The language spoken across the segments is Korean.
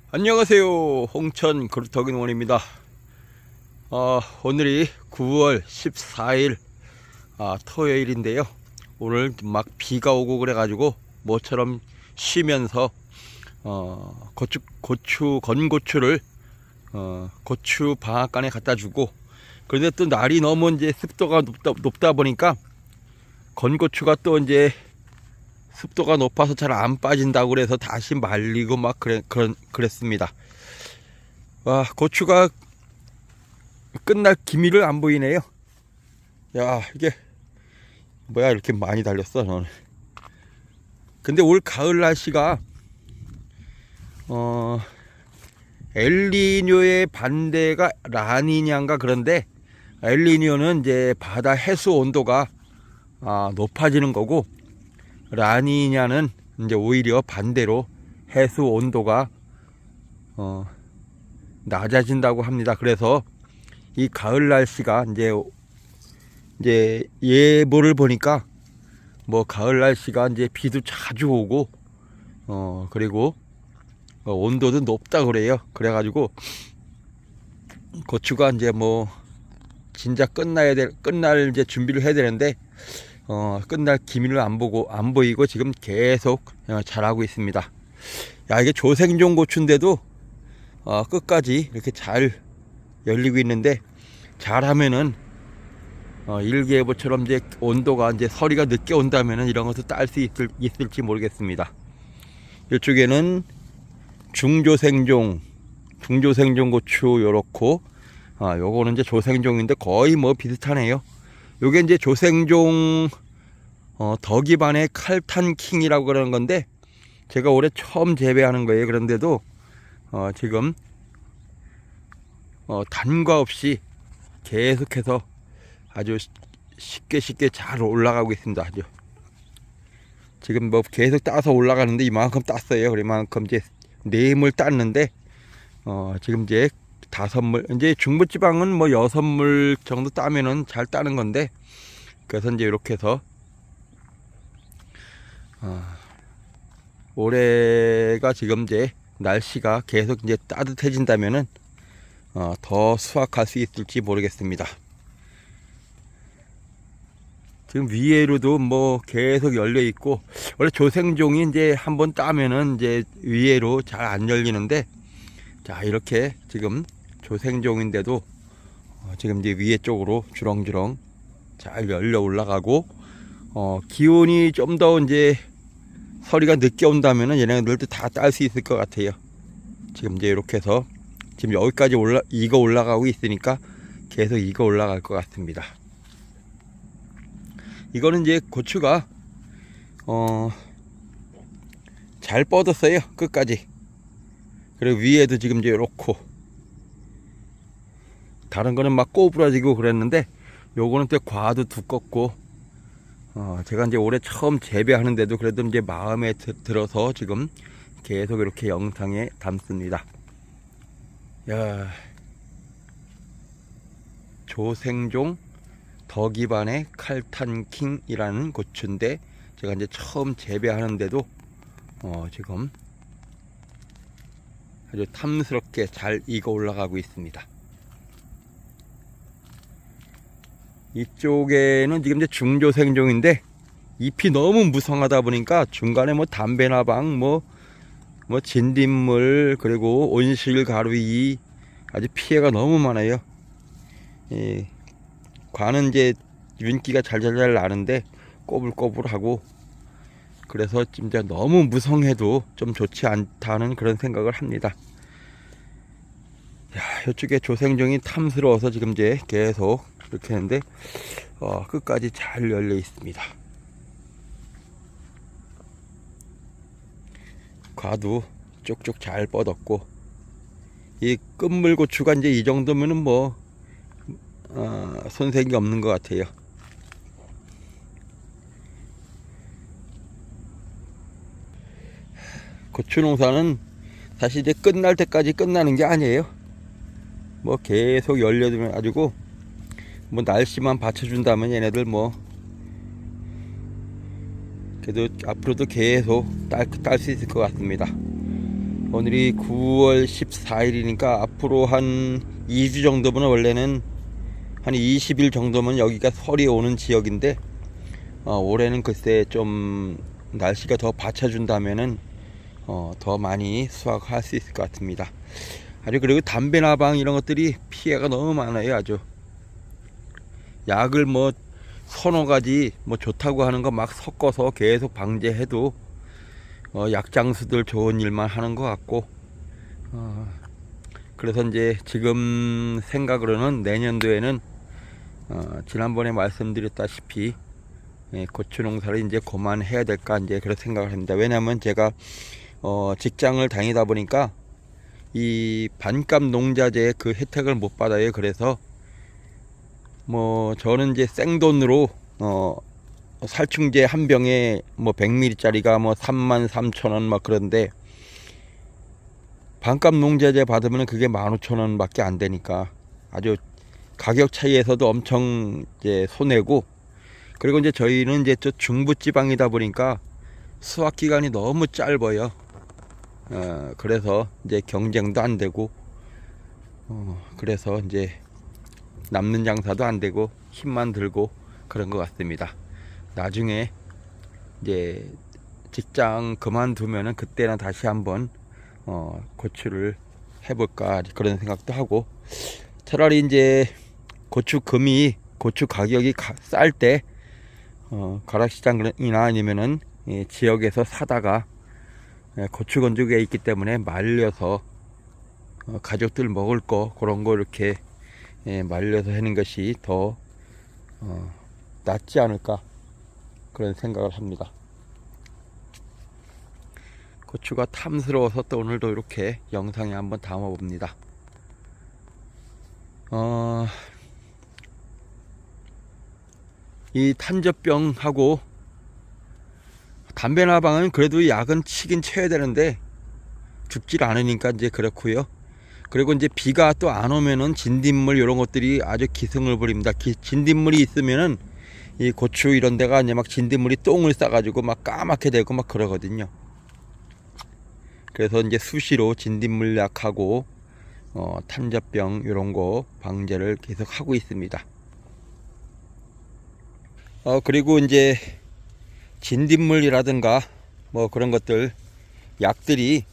안녕하세요. 홍천 그루터기농원입니다. 오늘이 9월 14일 토요일인데요. 오늘 막 비가 오고 그래가지고 모처럼 쉬면서 건고추를 고추 방앗간에 갖다 주고, 그런데 또 날이 너무 이제 습도가 높다 보니까 건고추가 또 이제 습도가 높아서 잘 안 빠진다고 그래서 다시 말리고 막 그랬습니다. 고추가 끝날 기미를 안 보이네요. 야, 이게 뭐야, 이렇게 많이 달렸어 너는. 근데 올 가을 날씨가 엘니뇨의 반대가 라니냐인가, 그런데 엘니뇨는 이제 바다 해수 온도가 높아지는 거고, 라니냐는 이제 오히려 반대로 해수 온도가 낮아진다고 합니다. 그래서 이 가을 날씨가 이제 예보를 보니까 뭐 가을 날씨가 이제 비도 자주 오고 그리고 온도도 높다 그래요. 그래가지고 고추가 이제 뭐 진짜 끝날 이제 준비를 해야 되는데 끝날 기미를 안 보이고 지금 계속 자라고 있습니다. 야, 이게 조생종 고추인데도 끝까지 이렇게 잘 열리고 있는데, 잘하면은 일기예보처럼 이제 온도가 이제 서리가 늦게 온다면은 이런 것도 딸 수 있을지 모르겠습니다. 이쪽에는 중조생종 고추 요렇고, 요거는 이제 조생종인데 거의 뭐 비슷하네요. 요게 이제 조생종 덕이반의 칼탄킹이라고 그러는 건데, 제가 올해 처음 재배하는 거예요. 그런데도 지금 단과 없이 계속해서 아주 쉽게 잘 올라가고 있습니다. 아주 지금 뭐 계속 따서 올라가는데 이만큼 땄어요. 그만큼 이제 4물 땄는데 지금 이제 5물, 이제 중부지방은 뭐 6물 정도 따면은 잘 따는 건데, 그래서 이제 이렇게 해서 올해가 지금 이제 날씨가 계속 이제 따뜻해진다면은 더 수확할 수 있을지 모르겠습니다. 지금 위에로도 뭐 계속 열려 있고, 원래 조생종이 이제 한번 따면은 이제 위에로 잘 안 열리는데, 자, 이렇게 지금 조생종인데도 지금 이제 위에 쪽으로 주렁주렁 잘 열려 올라가고, 기온이 좀 더 이제 서리가 늦게 온다면은 얘네들도 다 딸 수 있을 것 같아요. 지금 이제 이렇게 해서 지금 여기까지 익어 올라가고 있으니까 계속 익어 올라갈 것 같습니다. 이거는 이제 고추가 잘 뻗었어요, 끝까지. 그리고 위에도 지금 이제 이렇고, 다른 거는 막 꼬부라지고 그랬는데 요거는 또 과도 두껍고, 제가 이제 올해 처음 재배하는데도 그래도 이제 마음에 들어서 지금 계속 이렇게 영상에 담습니다. 야, 조생종 덕이반의 칼탄킹이라는 고추인데, 제가 이제 처음 재배하는데도 지금 아주 탐스럽게 잘 익어 올라가고 있습니다. 이쪽에는 지금 이제 중조생종인데, 잎이 너무 무성하다 보니까 중간에 뭐 담배나방, 뭐 진딧물, 그리고 온실가루이, 아주 피해가 너무 많아요. 관은 이제 윤기가 잘잘 나는데 꼬불꼬불하고, 그래서 진짜 너무 무성해도 좀 좋지 않다는 그런 생각을 합니다. 야, 이쪽에 조생종이 탐스러워서 지금 이제 계속 이렇게 했는데 끝까지 잘 열려 있습니다. 과도 쪽쪽 잘 뻗었고, 이 끝물고추가 이제 이 정도면은 뭐 손색이 없는 것 같아요. 고추 농사는 사실 이제 끝날 때까지 끝나는 게 아니에요. 뭐 계속 열려두면 가지고 뭐 날씨만 받쳐준다면 얘네들 뭐 그래도 앞으로도 계속 딸 수 있을 것 같습니다. 오늘이 9월 14일이니까 앞으로 한 2주 정도면, 원래는 한 20일 정도면 여기가 설이 오는 지역인데, 올해는 글쎄 좀 날씨가 더 받쳐준다면은 더 많이 수확할 수 있을 것 같습니다. 아주, 그리고 담배나방 이런 것들이 피해가 너무 많아요. 아주 약을 뭐 서너 가지 뭐 좋다고 하는 거 막 섞어서 계속 방제해도 약장수들 좋은 일만 하는 것 같고, 그래서 이제 지금 생각으로는 내년도에는 지난번에 말씀드렸다시피 고추 농사를 이제 그만해야 될까, 이제 그런 생각을 합니다. 왜냐하면 제가 직장을 다니다 보니까 이 반값 농자재 그 혜택을 못 받아요. 그래서 뭐 저는 이제 생돈으로 살충제 한 병에 뭐 100ml 짜리가 뭐 33,000원 막 그런데, 반값 농자재 받으면 그게 15,000원 밖에 안 되니까 아주 가격 차이에서도 엄청 이제 손해고, 그리고 이제 저희는 이제 저 중부 지방이다 보니까 수확 기간이 너무 짧아요. 그래서 이제 경쟁도 안 되고, 그래서 이제 남는 장사도 안 되고 힘만 들고 그런 것 같습니다. 나중에 이제 직장 그만두면은 그때는 다시 한번 고추를 해볼까, 그런 생각도 하고, 차라리 이제 고추 가격이 쌀 때 가락시장이나 아니면은 지역에서 사다가 고추 건조기가 있기 때문에 말려서 가족들 먹을 거 그런 거 이렇게 말려서 하는 것이 더 낫지 않을까, 그런 생각을 합니다. 고추가 탐스러워서 또 오늘도 이렇게 영상에 한번 담아 봅니다. 이 탄저병하고 담배나방은 그래도 약은 치긴 쳐야 되는데 죽질 않으니까 이제 그렇고요. 그리고 이제 비가 또 안 오면은 진딧물 이런 것들이 아주 기승을 부립니다. 진딧물이 있으면은 이 고추 이런 데가 이제 막 진딧물이 똥을 싸가지고 막 까맣게 되고 막 그러거든요. 그래서 이제 수시로 진딧물 약하고 탄저병 이런 거 방제를 계속 하고 있습니다. 그리고 이제 진딧물이라든가 뭐 그런 것들 약들이,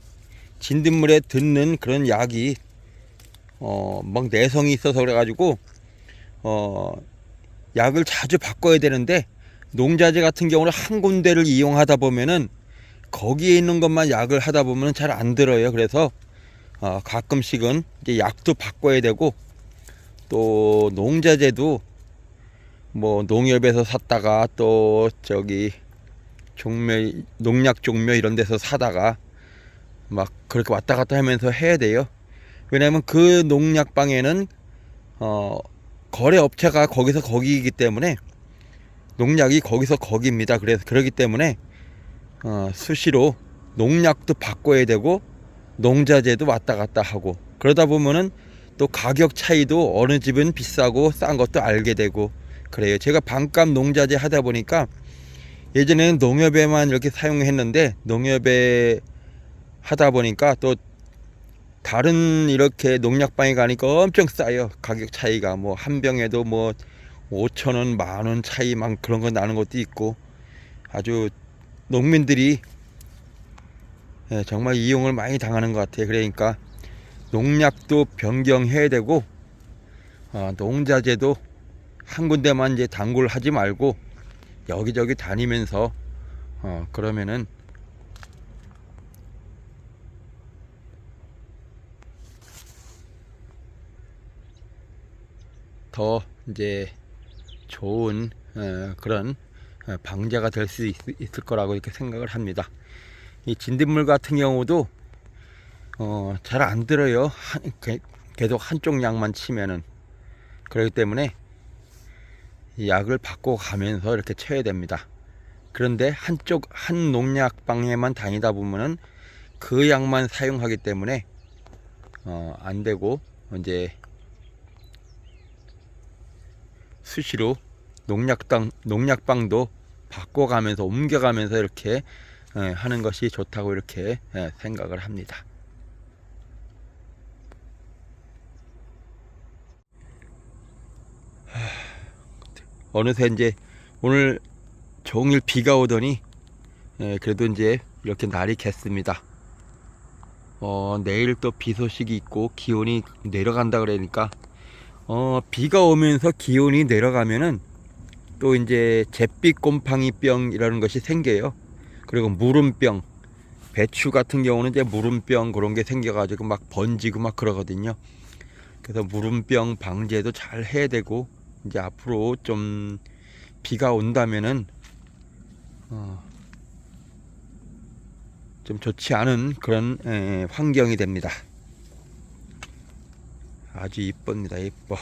진딧물에 듣는 그런 약이 막 내성이 있어서 그래가지고 약을 자주 바꿔야 되는데, 농자재 같은 경우는 한 군데를 이용하다 보면은 거기에 있는 것만 약을 하다 보면 잘 안 들어요. 그래서 가끔씩은 이제 약도 바꿔야 되고, 또 농자재도 뭐 농협에서 샀다가 또 저기 농약 종묘 이런 데서 사다가 막 그렇게 왔다 갔다 하면서 해야 돼요. 왜냐면 그 농약방에는 거래 업체가 거기서 거기이기 때문에 농약이 거기서 거기입니다. 그래서 그러기 때문에 수시로 농약도 바꿔야 되고 농자재도 왔다 갔다 하고, 그러다 보면은 또 가격 차이도 어느 집은 비싸고 싼 것도 알게 되고 그래요. 제가 반값 농자재 하다 보니까 예전에는 농협에만 이렇게 사용했는데, 농협에 하다 보니까 또 다른 이렇게 농약방에 가니까 엄청 싸요. 가격 차이가 뭐 한 병에도 뭐 5,000원, 10,000원 차이 막 그런 거 나는 것도 있고, 아주 농민들이 정말 이용을 많이 당하는 것 같아요. 그러니까 농약도 변경해야 되고, 농자재도 한 군데만 이제 단골 하지 말고 여기저기 다니면서 그러면은 더 이제 좋은 그런 방제가 될 수 있을 거라고 이렇게 생각을 합니다. 이 진딧물 같은 경우도 잘 안 들어요. 계속 한쪽 약만 치면은. 그렇기 때문에 이 약을 바꿔 가면서 이렇게 쳐야 됩니다. 그런데 한 농약방에만 다니다 보면은 그 약만 사용하기 때문에 안 되고, 이제 수시로 농약방도 바꿔가면서 옮겨가면서 이렇게 하는 것이 좋다고 이렇게 생각을 합니다. 어느새 이제 오늘 종일 비가 오더니 그래도 이제 이렇게 날이 겠습니다. 내일 또 비 소식이 있고 기온이 내려간다 그러니까 비가 오면서 기온이 내려가면은 또 이제 잿빛 곰팡이병이라는 것이 생겨요. 그리고 무름병, 배추 같은 경우는 이제 무름병 그런 게 생겨가지고 막 번지고 막 그러거든요. 그래서 무름병 방제도 잘 해야 되고, 이제 앞으로 좀 비가 온다면은 좀 좋지 않은 그런 환경이 됩니다. 아주 이쁩니다. 이뻐.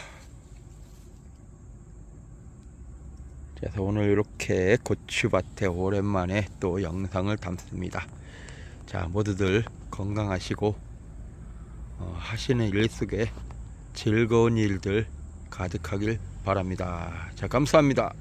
그래서 오늘 이렇게 고추밭에 오랜만에 또 영상을 담습니다. 자, 모두들 건강하시고 하시는 일 속에 즐거운 일들 가득하길 바랍니다. 자, 감사합니다.